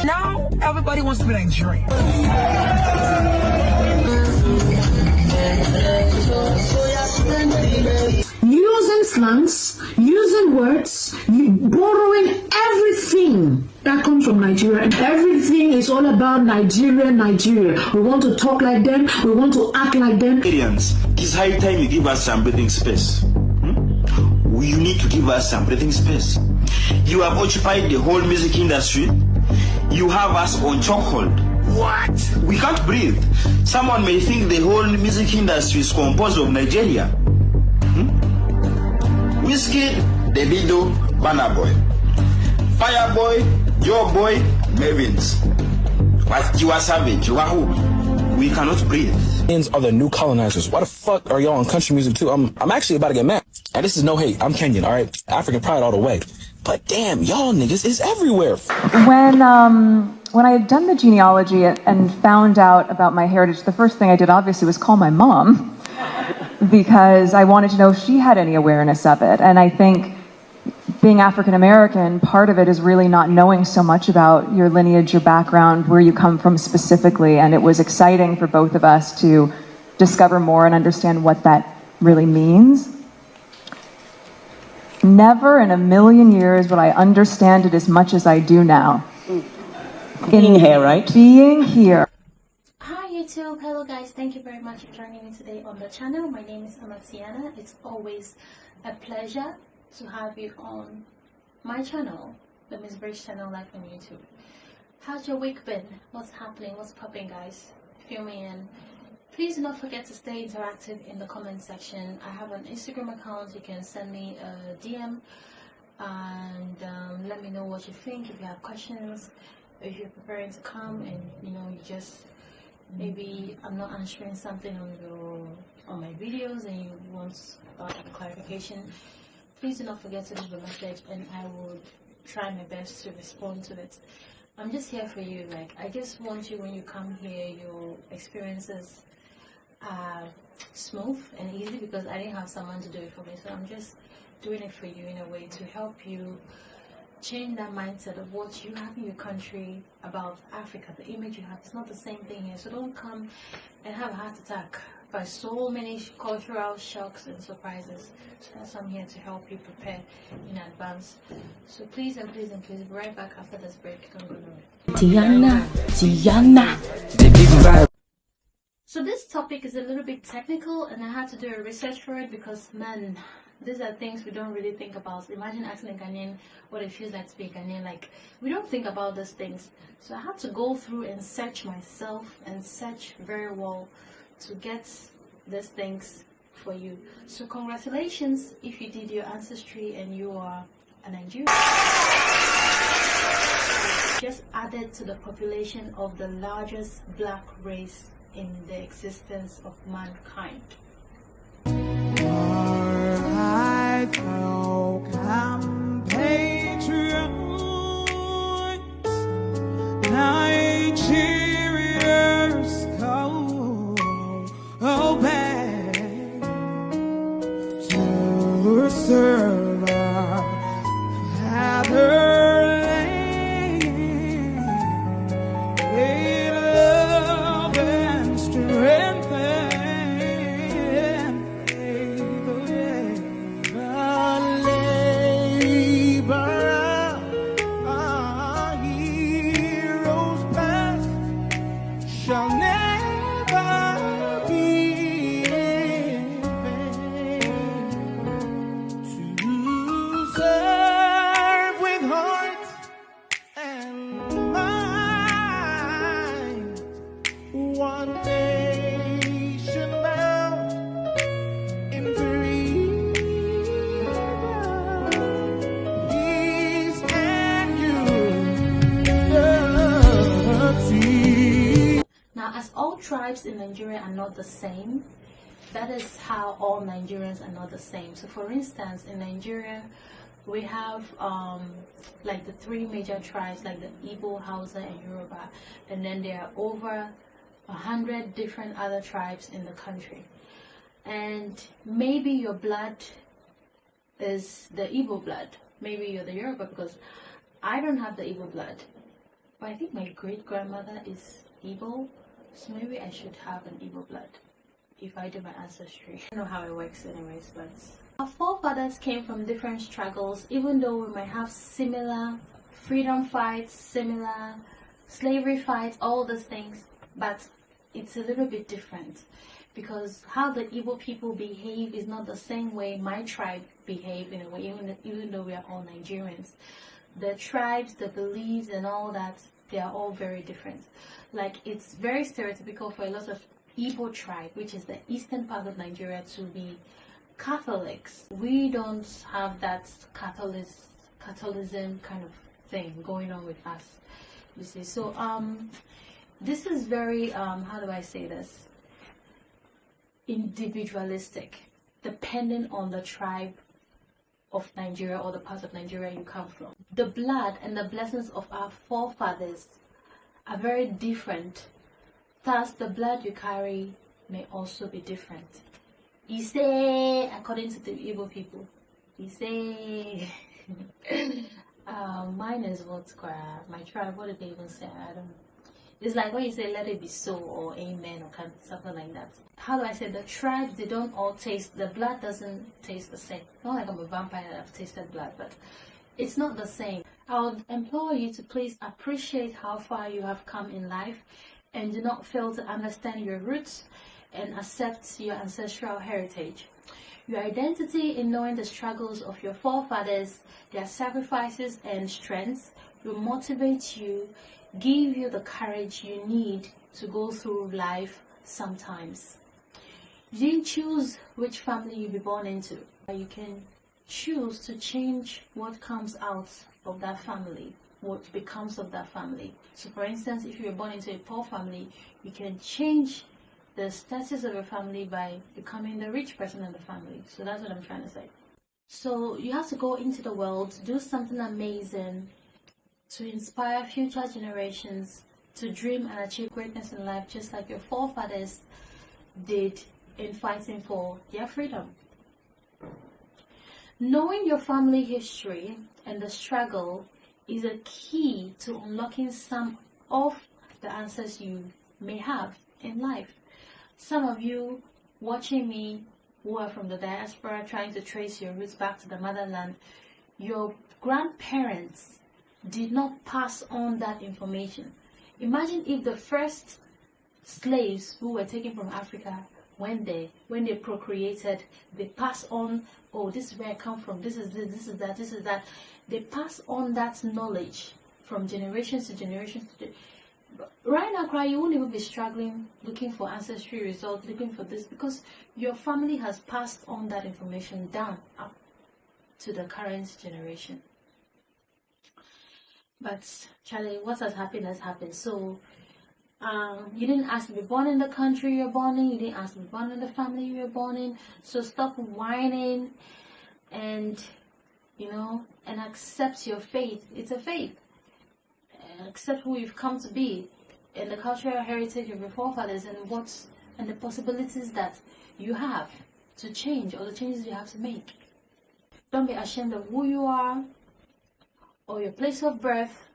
Now everybody wants to be Nigerian. Using slangs, using words, borrowing everything that comes from Nigeria, and everything is all about Nigeria. We want to talk like them, we want to act like them. Nigerians, it's high time you give us some breathing space. You need to give us some breathing space. You have occupied the whole music industry. You have us on chokehold. What? We can't breathe. Someone may think the whole music industry is composed of Nigeria. Whiskey, Davido, Banner Boy, Fireboy, Joe Boy, Mavins. But you are savage. You are who? We cannot breathe. Indians are the new colonizers. Why the fuck are y'all on country music too? I'm actually about to get mad. And this is no hate. I'm Kenyan, all right? African pride all the way. But damn, y'all niggas is everywhere. When I had done the genealogy and found out about my heritage, the first thing I did obviously was call my mom because I wanted to know if she had any awareness of it. And I think being African American, part of it is really not knowing so much about your lineage, your background, where you come from specifically. And it was exciting for both of us to discover more and understand what that really means. Never in a million years would I understand it as much as I do now. Being here, right? Being here. Hi YouTube, hello guys, thank you very much for joining me today on the channel. My name is Ancestry. It's always a pleasure to have you on my channel, the Miss Bridge channel live on YouTube. How's your week been? What's happening? What's popping, guys? Fill me in. Please do not forget to stay interactive in the comment section. I have an Instagram account. You can send me a DM and let me know what you think. If you have questions, if you're preparing to come and you just maybe I'm not answering something on my videos and you want clarification, please do not forget to leave a message and I will try my best to respond to it. I'm just here for you. Like, I just want you, when you come here, your experiences are smooth and easy because I didn't have someone to do it for me, so I'm just doing it for you in a way to help you change that mindset of what you have in your country about Africa. The image you have is not the same thing here, so don't come and have a heart attack by so many cultural shocks and surprises. So that's why I'm here to help you prepare in advance. So please and please and please, be right back after this break. Don't go nowhere. Tiana. So this topic is a little bit technical and I had to do a research for it because, man, these are things we don't really think about. Imagine asking a Ghanaian what it feels like to be a Ghanaian. Like, we don't think about these things. So I had to go through and search myself and search very well to get these things for you. So congratulations if you did your ancestry and you are a Nigerian. Just added to the population of the largest black race in the existence of mankind. I felt compatriots, Nigerians go back to serve our fatherland with love and strength. Tribes in Nigeria are not the same. That is how all Nigerians are not the same. So for instance, in Nigeria we have like the three major tribes, like the Igbo, Hausa and Yoruba, and then there are over 100 different other tribes in the country. And maybe your blood is the Igbo blood, maybe you're the Yoruba, because I don't have the Igbo blood. but I think my great-grandmother is Igbo, so maybe I should have an Igbo blood if I do my ancestry. I don't know how it works anyways, but our forefathers came from different struggles, even though we might have similar freedom fights, similar slavery fights, all those things, but it's a little bit different because how the Igbo people behave is not the same way my tribe behave in a way, even though we are all Nigerians. The tribes, the beliefs and all that, they are all very different. Like, it's very stereotypical for a lot of Igbo tribe, which is the eastern part of Nigeria, to be Catholics. We don't have that Catholicism kind of thing going on with us, you see. So this is very how do I say this, individualistic, depending on the tribe of Nigeria or the part of Nigeria you come from. The blood and the blessings of our forefathers are very different. Thus, the blood you carry may also be different. You say, according to the Igbo people, you say, mine is what, my tribe, what did they even say? I don't know. It's like when you say, let it be so, or amen, or something like that. How do I say, the tribes, they don't all taste, the blood doesn't taste the same. Not like I'm a vampire that I've tasted blood, but it's not the same. I would implore you to please appreciate how far you have come in life and do not fail to understand your roots and accept your ancestral heritage. Your identity in knowing the struggles of your forefathers, their sacrifices and strengths will motivate you, give you the courage you need to go through life sometimes. You didn't choose which family you'll be born into, but you can choose to change what comes out of that family, what becomes of that family. So for instance, if you're born into a poor family, you can change the status of your family by becoming the rich person in the family. So that's what I'm trying to say. So you have to go into the world, do something amazing to inspire future generations to dream and achieve greatness in life, just like your forefathers did in fighting for their freedom. Knowing your family history and the struggle is a key to unlocking some of the answers you may have in life. Some of you watching me who are from the diaspora trying to trace your roots back to the motherland, your grandparents did not pass on that information. Imagine if the first slaves who were taken from Africa, when they procreated, they pass on, oh, this is where I come from, this is this, this is that, this is that. They pass on that knowledge from generations to generations. Right now, you won't even be struggling looking for ancestry results, looking for this, because your family has passed on that information down up to the current generation. But Charlie, what has happened has happened. So you didn't ask to be born in the country you're born in, you didn't ask to be born in the family you were born in. So stop whining and, you know, and accept your fate. It's a fate. Accept who you've come to be and the cultural heritage of your forefathers and the possibilities that you have to change, or the changes you have to make. Don't be ashamed of who you are, or your place of birth,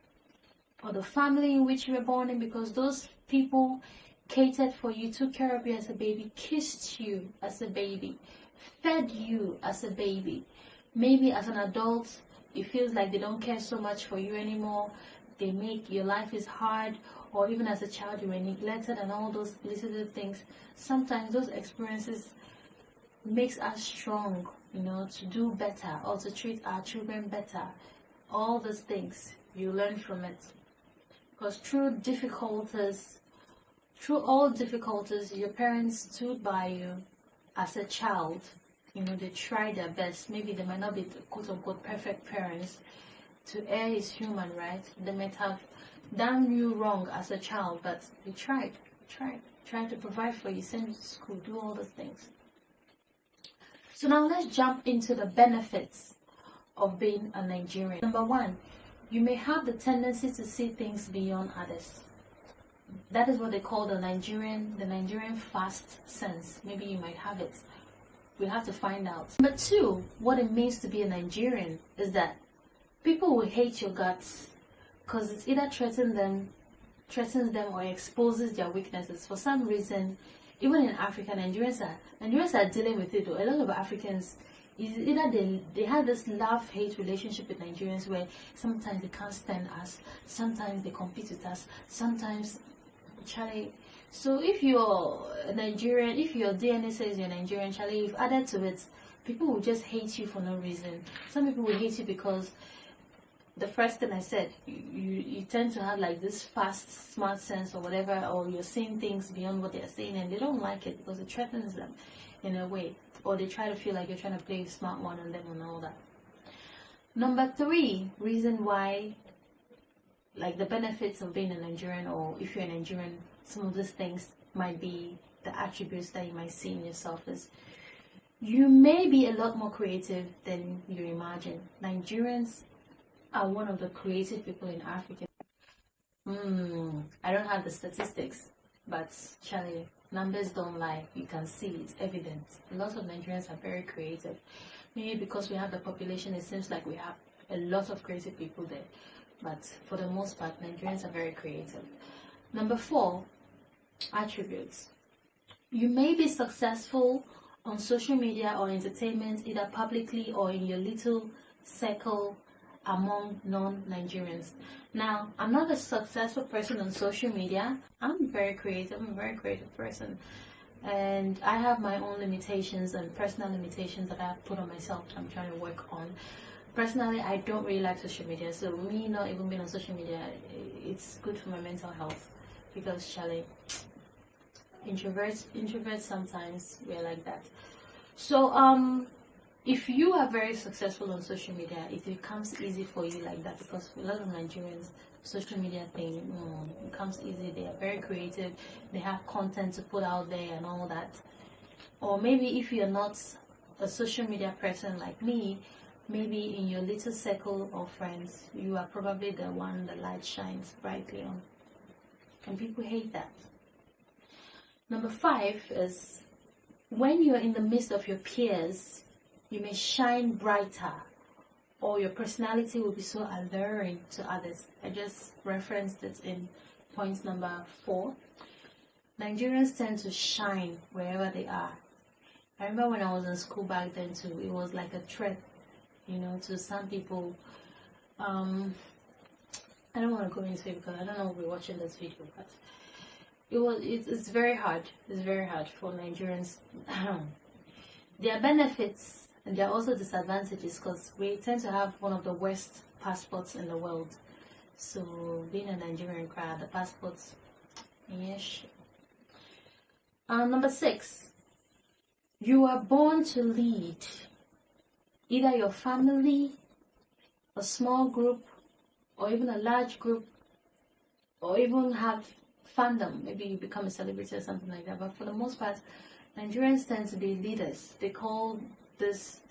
or the family in which you were born in, because those people catered for you, took care of you as a baby, kissed you as a baby, fed you as a baby. Maybe as an adult, it feels like they don't care so much for you anymore. They make your life is hard, or even as a child you were neglected and all those little things. Sometimes those experiences makes us strong, you know, to do better or to treat our children better. All those things you learn from it, because through all difficulties, your parents stood by you as a child. You know, they tried their best. Maybe they might not be quote-unquote perfect parents. To err is human, right? They might have done you wrong as a child, but they tried to provide for you, send you to school, do all those things. So now let's jump into the benefits of being a Nigerian. Number one, you may have the tendency to see things beyond others. That is what they call the Nigerian fast sense. Maybe you might have it. We'll have to find out. Number two, what it means to be a Nigerian is that people will hate your guts because it's either threatens them or exposes their weaknesses. For some reason, even in Africa, Nigerians are dealing with it. A lot of Africans, is either they have this love-hate relationship with Nigerians where sometimes they can't stand us, sometimes they compete with us, sometimes Charlie. So if you're a Nigerian, if your DNA says you're Nigerian, Charlie, if added to it, people will just hate you for no reason. Some people will hate you because the first thing I said, you tend to have like this fast, smart sense or whatever, or you're seeing things beyond what they're saying, and they don't like it because it threatens them in a way, or they try to feel like you're trying to play a smart one on them and all that. Number 3 reason why, like the benefits of being a Nigerian, or if you're a Nigerian, some of these things might be the attributes that you might see in yourself is you may be a lot more creative than you imagine. Nigerians are one of the creative people in Africa. I don't have the statistics, but Charlie, numbers don't lie. You can see it's evident. A lot of Nigerians are very creative. Maybe because we have the population, it seems like we have a lot of creative people there. But for the most part, Nigerians are very creative. Number 4, attributes. You may be successful on social media or entertainment, either publicly or in your little circle among non-Nigerians. Now, I'm not a successful person on social media. I'm very creative. I'm a very creative person. And I have my own limitations and personal limitations that I've put on myself that I'm trying to work on. Personally, I don't really like social media. So me not even being on social media, it's good for my mental health. Because, Charlie, introverts sometimes, we're like that. So, if you are very successful on social media, it becomes easy for you like that, because a lot of Nigerians, social media thing, it comes easy. They are very creative. They have content to put out there and all that. Or maybe if you're not a social media person like me, maybe in your little circle of friends, you are probably the one the light shines brightly on. And people hate that. Number 5 is when you're in the midst of your peers, you may shine brighter, or your personality will be so alluring to others. I just referenced it in point number 4. Nigerians tend to shine wherever they are. I remember when I was in school back then too, it was like a threat, to some people. I don't want to go into it because I don't know if we're watching this video, but it's very hard. It's very hard for Nigerians. There are benefits and there are also disadvantages, because we tend to have one of the worst passports in the world. So being a Nigerian crowd, the passports, yes. Number 6, you are born to lead. Either your family, a small group, or even a large group, or even have fandom. Maybe you become a celebrity or something like that. But for the most part, Nigerians tend to be leaders. They call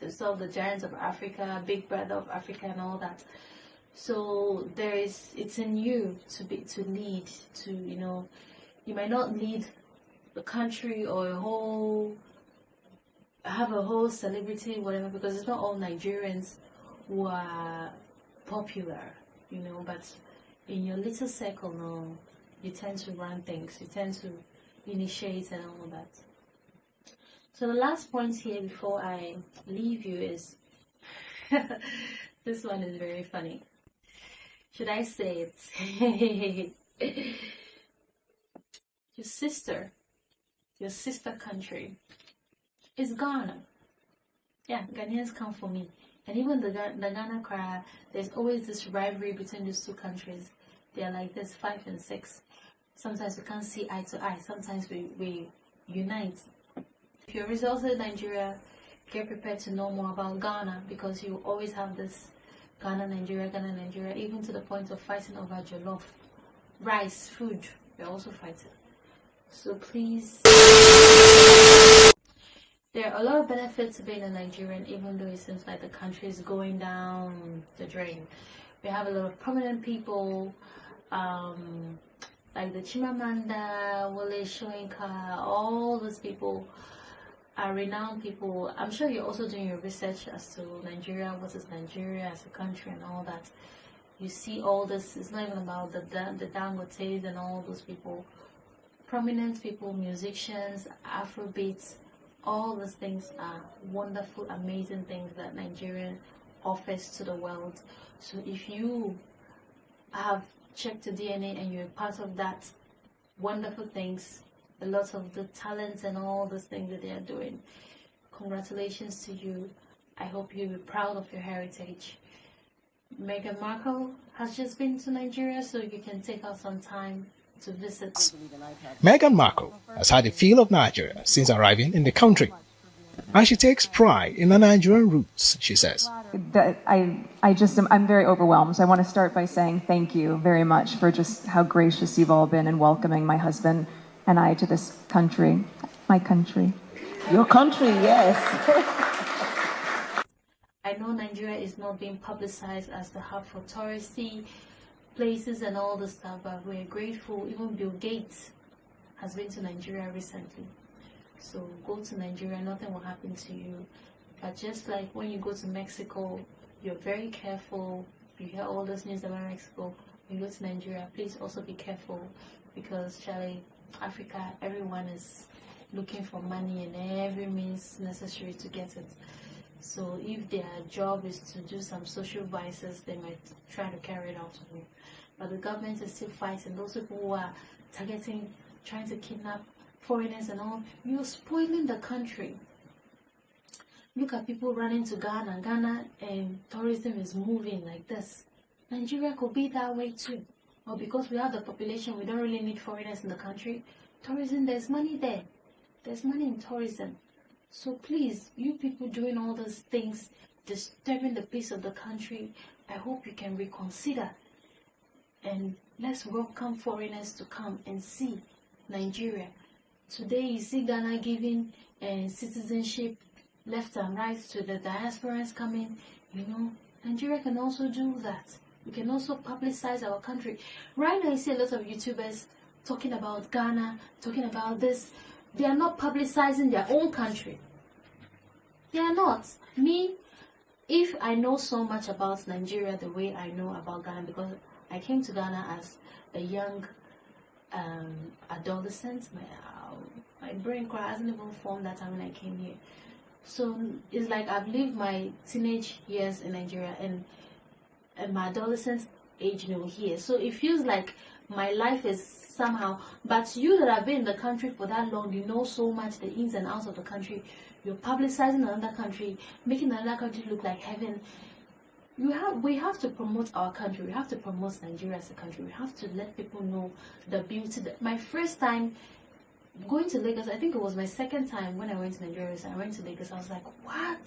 themselves the giants of Africa, big brother of Africa, and all that. So it's in you to lead. You might not lead the country or have a whole celebrity, whatever, because it's not all Nigerians who are popular, but in your little circle, no, you tend to run things, you tend to initiate and all that. So the last point here before I leave you is, this one is very funny. Should I say it? Your sister country is Ghana. Yeah, Ghanaians come for me. And even the Ghana crowd, there's always this rivalry between these two countries. They're like this 5 and 6. Sometimes we can't see eye to eye. Sometimes we unite. If you're resulted in Nigeria, get prepared to know more about Ghana, because you always have this Ghana, Nigeria, even to the point of fighting over jollof, rice, food. We're also fighting. So please, there are a lot of benefits to being a Nigerian, even though it seems like the country is going down the drain. We have a lot of prominent people, like the Chimamanda, Wole Soyinka, all those people are renowned people. I'm sure you're also doing your research as to Nigeria, what is Nigeria as a country and all that. You see all this, it's not even about the Dangotes and all those people, prominent people, musicians, Afrobeats, all these things are wonderful, amazing things that Nigerian offers to the world. So if you have checked the DNA and you're part of that wonderful things, a lot of the talents and all those things that they are doing, congratulations to you. I hope you'll be proud of your heritage. Meghan Markle has just been to Nigeria, so you can take out some time to visit. Meghan Markle has had a feel of Nigeria since arriving in the country, and she takes pride in her Nigerian roots, she says. I'm very overwhelmed. So I want to start by saying thank you very much for just how gracious you've all been in welcoming my husband and I to this country, my country. Your country, yes. I know Nigeria is not being publicized as the hub for touristy places and all the stuff, but we're grateful. Even Bill Gates has been to Nigeria recently. So go to Nigeria, nothing will happen to you. But just like when you go to Mexico, you're very careful. You hear all this news about Mexico. When you go to Nigeria, please also be careful, because Charlie, Africa, everyone is looking for money and every means necessary to get it. So if their job is to do some social vices, they might try to carry it out on you. But the government is still fighting. Those people who are targeting, trying to kidnap foreigners and all, you're spoiling the country. Look at people running to Ghana. Ghana and tourism is moving like this. Nigeria could be that way too. Or because we have the population, we don't really need foreigners in the country. Tourism, there's money there. There's money in tourism. So please, you people doing all those things, disturbing the peace of the country, I hope you can reconsider. And let's welcome foreigners to come and see Nigeria. Today you see Ghana giving citizenship left and right to the diasporans coming. You know, Nigeria can also do that. We can also publicize our country. Right now you see a lot of YouTubers talking about Ghana, talking about this. They are not publicizing their own country. They are not. Me, if I know so much about Nigeria the way I know about Ghana, because I came to Ghana as a young adolescent, my brain hasn't even formed that time when I came here. So it's like I've lived my teenage years in Nigeria and my adolescent age here. So it feels like my life is somehow, but you that have been in the country for that long, you know so much the ins and outs of the country. You're publicizing another country, making another country look like heaven. We have to promote our country. We have to promote Nigeria as a country. We have to let people know the beauty. My first time going to Lagos, I think it was my second time when I went to Nigeria. So I went to Lagos. I was like, what?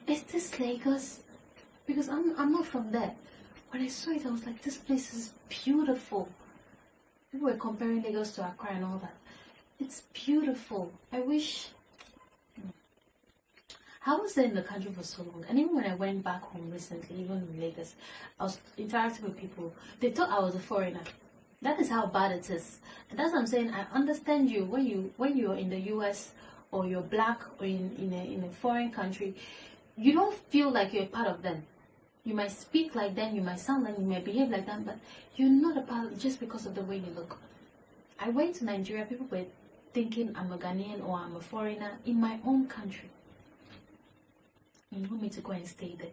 Is this Lagos? Because I'm not from there. When I saw it, I was like, this place is beautiful. People were comparing Lagos to Accra and all that. It's beautiful. I wish. I was there in the country for so long, and even when I went back home recently, even in Lagos, I was interacting with people. They thought I was a foreigner. That is how bad it is. And that's what I'm saying. I understand you when you're in the US or you're black or in a foreign country, you don't feel like you're a part of them. You might speak like them, you might sound like them, you might behave like them, but you're not a part of it just because of the way you look. I went to Nigeria, people were thinking I'm a Ghanaian or I'm a foreigner in my own country. You want me to go and stay there?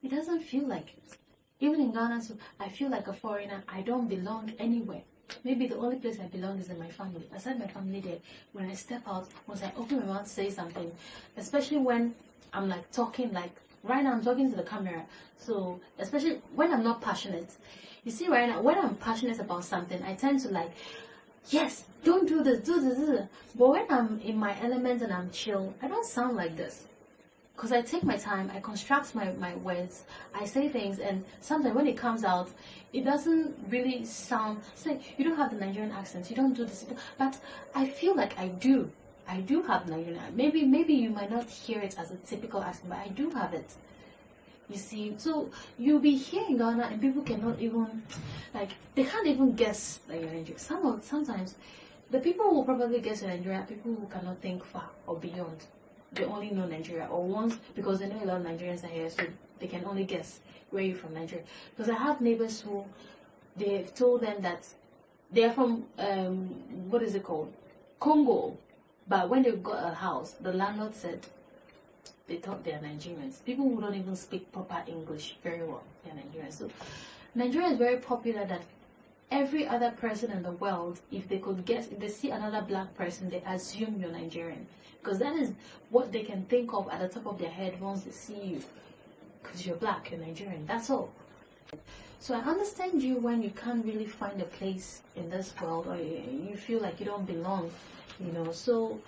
It doesn't feel like it. Even in Ghana, I feel like a foreigner. I don't belong anywhere. Maybe the only place I belong is in my family. Aside my family there, when I step out, once I open my mouth to say something, especially when I'm like talking, like right now I'm talking to the camera. So especially when I'm not passionate. You see right now, when I'm passionate about something, I tend to like, yes, don't do this, do this, do this. But when I'm in my element and I'm chill, I don't sound like this. Because I take my time, I construct my words, I say things, and sometimes when it comes out, it doesn't really sound, it's like you don't have the Nigerian accent, you don't do this, but I feel like I do have Nigerian accent. Maybe you might not hear it as a typical accent, but I do have it. You see, so you'll be here in Ghana and people cannot even, like, they can't even guess that you're Nigerian. Sometimes, the people who probably guess you're Nigerian, people who cannot think far or beyond. They only know Nigeria, or once, because they know a lot of Nigerians are here, so they can only guess where you're from, Nigeria. Because I have neighbors who they've told them that they're from what is it called, Congo, but when they got a house, the landlord said they thought they're Nigerians. People who don't even speak proper English very well, they're Nigerians. So Nigeria is very popular that every other person in the world, if they could guess, if they see another black person, they assume you're Nigerian. Because that is what they can think of at the top of their head once they see you. Because you're black, you're Nigerian, that's all. So I understand you when you can't really find a place in this world, or you feel like you don't belong, you know. So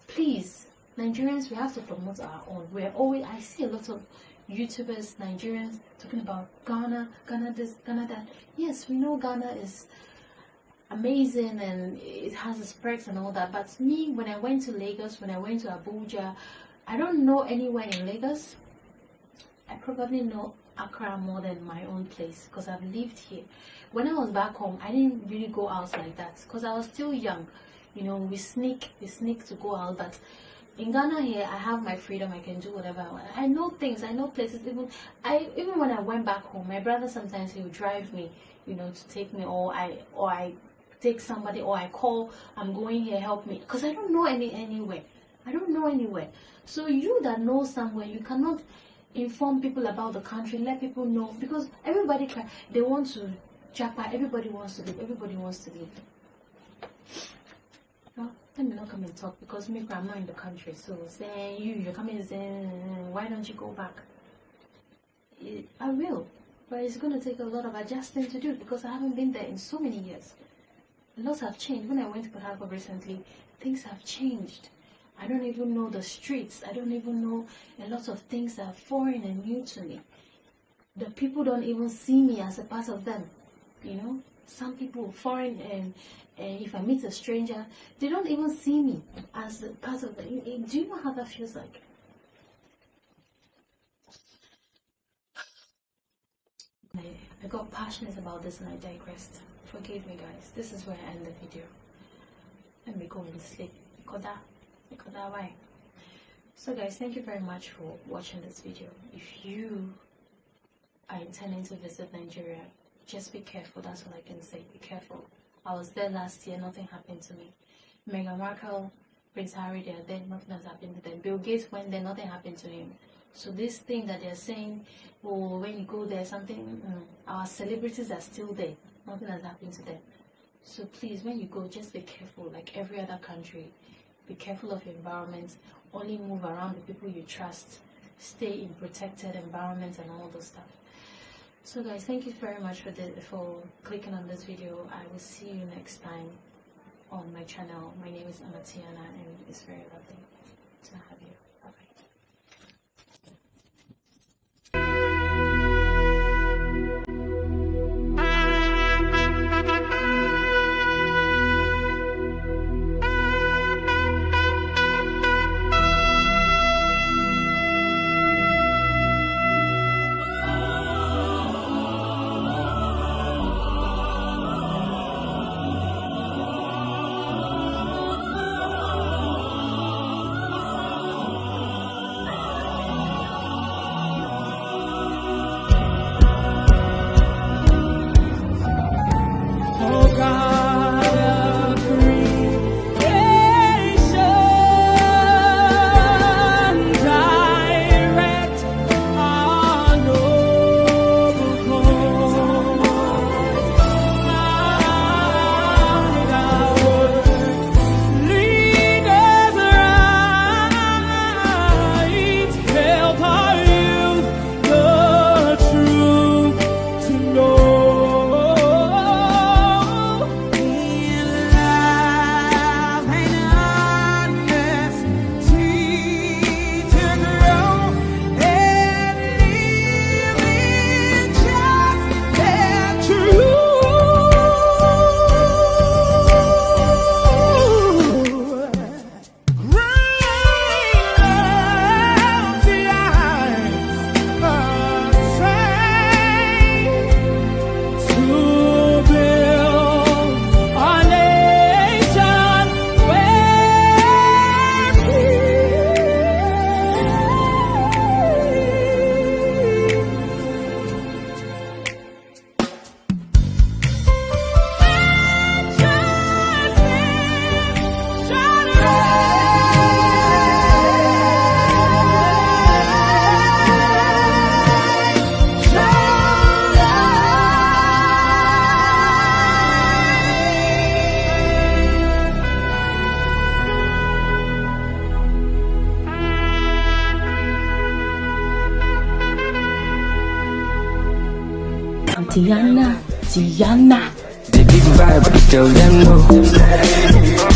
please, Nigerians, we have to promote our own. We're always, I see a lot of YouTubers, Nigerians, talking about Ghana, Ghana this, Ghana that. Yes, we know Ghana is amazing and it has its perks and all that. But me, when I went to Lagos, when I went to Abuja, I don't know anywhere in Lagos. I probably know Accra more than my own place because I've lived here. When I was back home, I didn't really go out like that because I was still young. You know, we sneak to go out, but in Ghana here, I have my freedom. I can do whatever I want. I know things. I know places. Even when I went back home, my brother sometimes he would drive me, you know, to take me, or I take somebody, or I call. I'm going here. Help me, because I don't know anywhere. I don't know anywhere. So you that know somewhere, you cannot inform people about the country. Let people know, because everybody they want to jackpot. Everybody wants to live. Everybody wants to live. No, let me not come and talk because maybe I'm not in the country. So saying you're coming and saying, why don't you go back? I will, but it's going to take a lot of adjusting to do because I haven't been there in so many years. A lot have changed. When I went to Port Harcourt recently, things have changed. I don't even know the streets. I don't even know a lot of things that are foreign and new to me. The people don't even see me as a part of them, you know. Some people foreign, and if I meet a stranger, they don't even see me as a part of them. Do you know how that feels like? I got passionate about this and I digressed. Forgive me, guys. This is where I end the video. Let me go and sleep. Why? So guys, thank you very much for watching this video. If you are intending to visit Nigeria, just be careful. That's all I can say. Be careful. I was there last year. Nothing happened to me. Meghan Markle, Prince Harry, they are there. Nothing has happened to them. Bill Gates went there. Nothing happened to him. So this thing that they're saying, oh, when you go there, something, our celebrities are still there. Nothing has happened to them. So please, when you go, just be careful. Like every other country, be careful of your environment. Only move around the people you trust. Stay in protected environments and all those stuff. So guys, thank you very much for clicking on this video. I will see you next time on my channel. My name is Amatiana and it's very lovely to have you. Bye. Tiana, Tiana. The big vibe, tell them no.